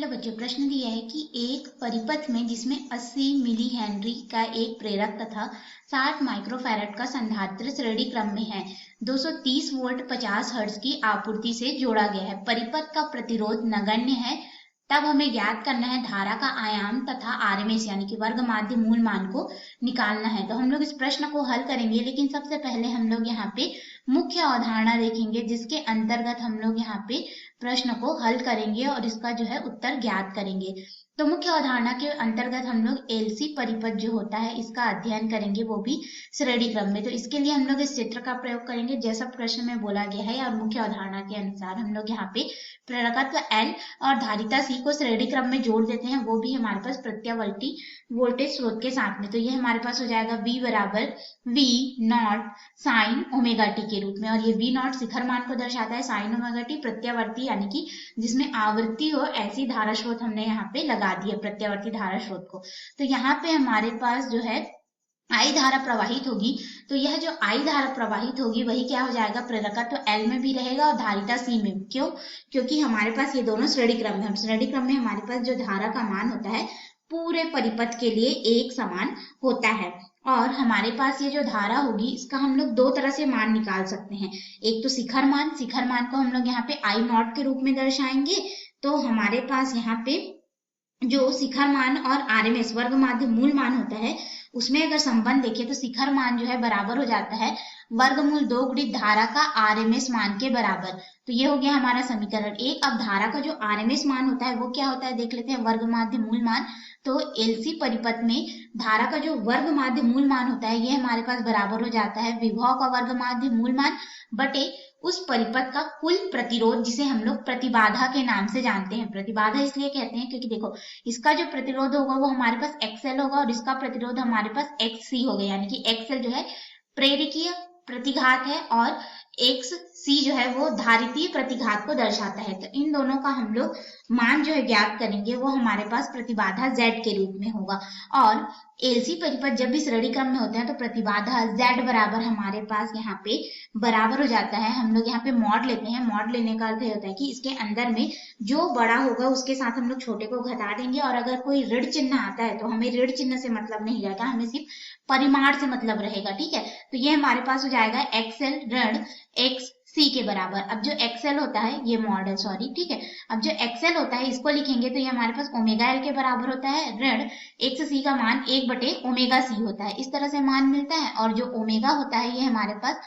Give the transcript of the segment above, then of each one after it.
Hello बच्चों, प्रश्न दिया है कि एक परिपथ में जिसमें 80 मिली हेनरी का एक प्रेरक तथा 60 माइक्रोफैराड का संधारित्र श्रेणी क्रम में है, 230 वोल्ट 50 हर्ट्ज की आपूर्ति से जोड़ा गया है। परिपथ का प्रतिरोध नगण्य है। तब हमें ज्ञात करना है धारा का आयाम तथा आरएमएस यानी कि वर्ग माध्य मूल मान को निकालना है। तो हम लोग इस प्रश्न को हल करेंगे, लेकिन सबसे पहले हम लोग यहाँ पे मुख्य अवधारणा देखेंगे, जिसके अंतर्गत हम लोग यहाँ पे प्रश्न को हल करेंगे और इसका जो है उत्तर ज्ञात करेंगे। तो मुख्य अवधारणा के अंतर्गत हम लोग एलसी परिपथ जो होता है इसका अध्ययन करेंगे, वो भी श्रेणी क्रम में। तो इसके लिए हम लोग इस चित्र का प्रयोग करेंगे जैसा प्रश्न में बोला गया है, और मुख्य अवधारणा के अनुसार हम लोग यहाँ पे प्रेरकत्व L और धारिता C को श्रेणी क्रम में जोड़ देते हैं, वो भी हमारे पास प्रत्यावर्ती वोल्टेज स्रोत के साथ में। तो ये हमारे पास हो जाएगा V बराबर V not sine omega T के रूप में, और ये V नॉट शिखर मान को दर्शाता है, साइन ओमेगा टी प्रत्यावर्ती यानी कि जिसमें आवृत्ति हो ऐसी धारा स्रोत हमने यहाँ पे लगा दी है, प्रत्यावर्ती धारा स्रोत को। तो यहाँ पे हमारे पास जो है आई धारा प्रवाहित होगी, तो यह जो आई धारा प्रवाहित होगी वही क्या हो जाएगा, प्रेरकत्व L में भी रहेगा और धारिता C में। क्यों? क्योंकि हमारे पास ये दोनों श्रेणी क्रम में, श्रेणी क्रम में हमारे पास जो धारा का मान होता है पूरे परिपथ के लिए एक समान होता है। और हमारे पास ये जो धारा होगी इसका हम लोग दो तरह से मान निकाल सकते हैं। एक तो शिखर मान को हम लोग यहाँ पे आई नॉट के रूप में दर्शाएंगे। तो हमारे पास यहाँ पे जो शिखर मान और आरएमएस वर्ग माध्य मूल मान होता है, उसमें अगर संबंध देखें तो शिखर मान जो है बराबर हो जाता है वर्गमूल 2 गुणित धारा का आरएमएस मान के बराबर। तो ये हो गया हमारा समीकरण एक। अब धारा का जो आरएमएस मान होता है वो क्या होता है देख लेते हैं, वर्ग माध्य मूल मान। तो एलसी परिपथ में धारा का जो वर्ग माध्य मूल मान होता है ये हमारे पास बराबर हो जाता है विभव का वर्ग माध्य मूल मान बटे उस परिपथ का कुल प्रतिरोध, जिसे हम लोग प्रतिबाधा के नाम से जानते हैं। प्रतिबाधा इसलिए कहते हैं क्योंकि देखो इसका जो प्रतिरोध होगा वो हमारे पास XL होगा और इसका प्रतिरोध हमारे पास XC होगा, यानी कि XL जो है प्रेरकीय प्रतिघात है और XC जो है वो धारितीय प्रतिघात को दर्शाता है। तो इन दोनों का हम लोग मान जो है ज्ञात करेंगे, वो हमारे पास प्रतिबाधा Z के रूप में होगा। और एलसी परिपथ जब भी श्रेणी क्रम में होते हैं तो प्रतिबाधा Z बराबर हमारे पास यहाँ पे बराबर हो जाता है। हम लोग यहाँ पे मॉड लेते हैं, मॉड लेने का अर्थ होता है कि इसके अंदर में जो बड़ा होगा उसके साथ हम लोग छोटे को घटा देंगे, और अगर कोई ऋण चिन्ह आता है तो हमें ऋण चिन्ह से मतलब नहीं रहेगा, हमें सिर्फ परिमाण से मतलब रहेगा। ठीक है, तो ये हमारे पास हो जाएगा XL ऋण XC के बराबर। अब जो XL होता है ये मॉड सॉरी, ठीक है, अब जो XL होता है इसको लिखेंगे तो ये हमारे पास ओमेगा L के बराबर होता है, ऋण XC का मान 1 बटे ओमेगा C होता है। इस तरह से मान मिलता है, और जो ओमेगा होता है ये हमारे पास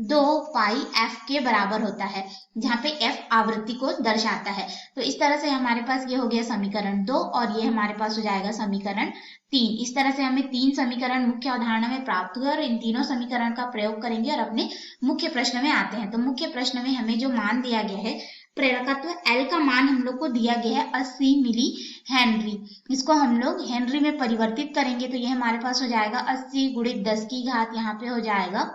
2 पाई f के बराबर होता है, जहाँ पे f आवृत्ति को दर्शाता है। तो इस तरह से हमारे पास ये हो गया समीकरण 2, और ये हमारे पास हो जाएगा समीकरण 3। इस तरह से हमें 3 समीकरण मुख्य अवधारणा में प्राप्त हुए, और इन तीनों समीकरण का प्रयोग करेंगे और अपने मुख्य प्रश्न में आते हैं। तो मुख्य प्रश्न में हमें जो मान दिया गया है, प्रेरकत्व L का मान हम लोग को दिया गया है 80 मिली हेनरी। इसको हम लोग हेनरी में परिवर्तित करेंगे तो ये हमारे पास हो जाएगा 80 गुणित 10 की घात, यहाँ पे हो जाएगा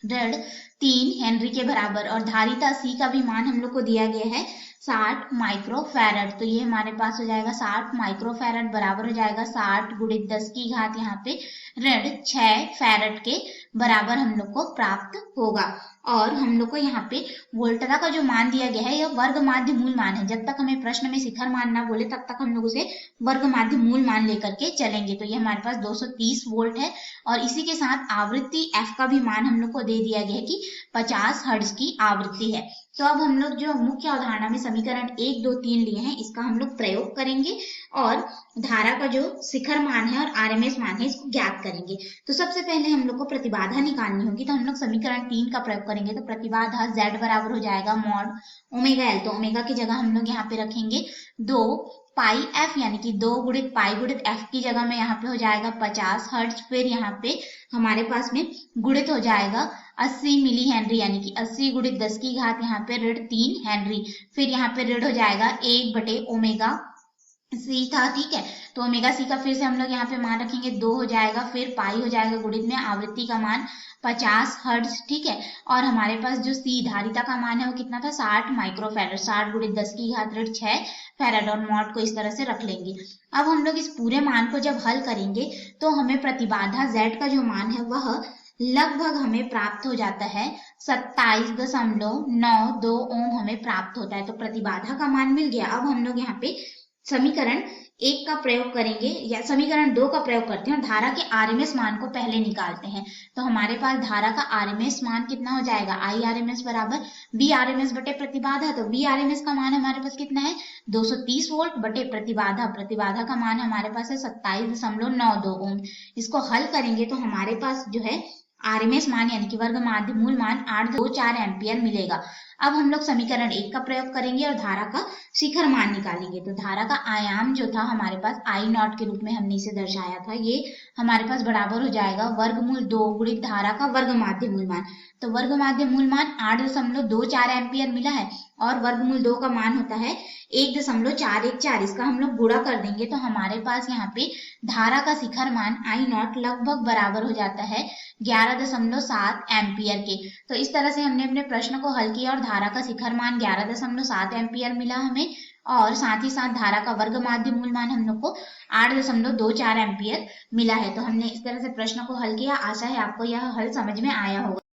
ऋण 3 हेनरी के बराबर। और धारिता C का भी मान हम लोग को दिया गया है 60 माइक्रोफैरड। तो ये हमारे पास हो जाएगा 60 माइक्रोफैरड बराबर हो जाएगा 60 गुणित 10 की घात, यहाँ पे ऋण 6 फैरड के बराबर हम लोग को प्राप्त होगा। और हम लोग को यहाँ पे वोल्टता का जो मान दिया गया है यह वर्ग माध्य मूल मान है। जब तक हमें प्रश्न में शिखर मान ना बोले तब तक हम लोग उसे वर्ग माध्य मूल मान लेकर के चलेंगे। तो ये हमारे पास 230 वोल्ट है, और इसी के साथ आवृत्ति F का भी मान हम लोग को दे दिया गया है कि 50 हर्ट्ज की आवृत्ति है। तो अब हम लोग जो मुख्य अवधारणा में समीकरण 1, 2, 3 लिए हैं इसका हम लोग प्रयोग करेंगे, और धारा का जो शिखर मान है और आरएमएस मान है इसको ज्ञात करेंगे। तो सबसे पहले हम लोग को प्रतिबाधा निकालनी होगी, तो हम लोग समीकरण 3 का प्रयोग करेंगे। तो प्रतिबाधा Z बराबर हो जाएगा मॉड ओमेगा L। तो ओमेगा की जगह हम लोग यहाँ पे रखेंगे 2 पाई f, यानी कि 2 गुणित पाई गुणित f की जगह में यहाँ पे हो जाएगा 50 हर्ट्ज। फिर यहाँ पे हमारे पास में गुणित हो जाएगा 80 मिली हेनरी, यानी कि 80 गुणित 10 की घात, यहाँ पे ऋण 3 हेनरी। फिर यहाँ पे ऋण हो जाएगा 1 बटे ओमेगा C था, ठीक है। तो ओमेगा C का फिर से हम लोग यहाँ पे मान रखेंगे 2 हो जाएगा, फिर पाई हो जाएगा गुणित में आवृत्ति का मान 50 हर्ट्ज, ठीक है। और हमारे पास जो C धारिता का मान है वो कितना था, 60 माइक्रोफैरड, 60 गुणित 10 की घात ऋण 6 फैरड, और मॉड को इस तरह से रख लेंगे। अब हम लोग इस पूरे मान को जब हल करेंगे तो हमें प्रतिबाधा Z का जो मान है वह लगभग हमें प्राप्त हो जाता है 27.92 ओम हमें प्राप्त होता है। तो प्रतिबाधा का मान मिल गया। अब हम लोग यहाँ पे समीकरण 1 का प्रयोग करेंगे या समीकरण 2 का प्रयोग करते हैं और धारा के आरएमएस मान को पहले निकालते हैं। तो हमारे पास धारा का आरएमएस मान कितना हो जाएगा, आई आरएमएस बराबर बी आरएमएस बटे प्रतिबाधा। तो बी आरएमएस का मान हमारे पास कितना है, 230 वोल्ट बटे प्रतिबाधा। प्रतिबाधा का मान हमारे पास है 27.92 ओम। इसको हल करेंगे तो हमारे पास जो है आरएमएस मान यानी कि वर्ग माध्य मूल मान 824 एम्पियर मिलेगा। अब हम लोग समीकरण 1 का प्रयोग करेंगे और धारा का शिखर मान निकालेंगे। तो धारा का आयाम जो था हमारे पास आई नॉट के रूप में हमने इसे दर्शाया था, ये हमारे पास बराबर हो जाएगा वर्गमूल 2 गुणित धारा का वर्ग माध्य मूल मान। तो वर्ग माध्य मूल मान 8.24 एम्पियर मिला है और वर्गमूल 2 का मान होता है 1.414। इसका हम लोग गुणा कर देंगे तो हमारे पास यहाँ पे धारा का शिखर मान आई नॉट लगभग बराबर हो जाता है 11.7 एम्पियर के। तो इस तरह से हमने अपने प्रश्न को हल किया और धारा का शिखर मान 11.7 एम्पियर मिला हमें और साथ ही साथ धारा का वर्ग माध्य मूल मान हम लोग को 8.24 एम्पियर मिला है। तो हमने इस तरह से प्रश्न को हल किया। आशा है आपको यह हल समझ में आया होगा।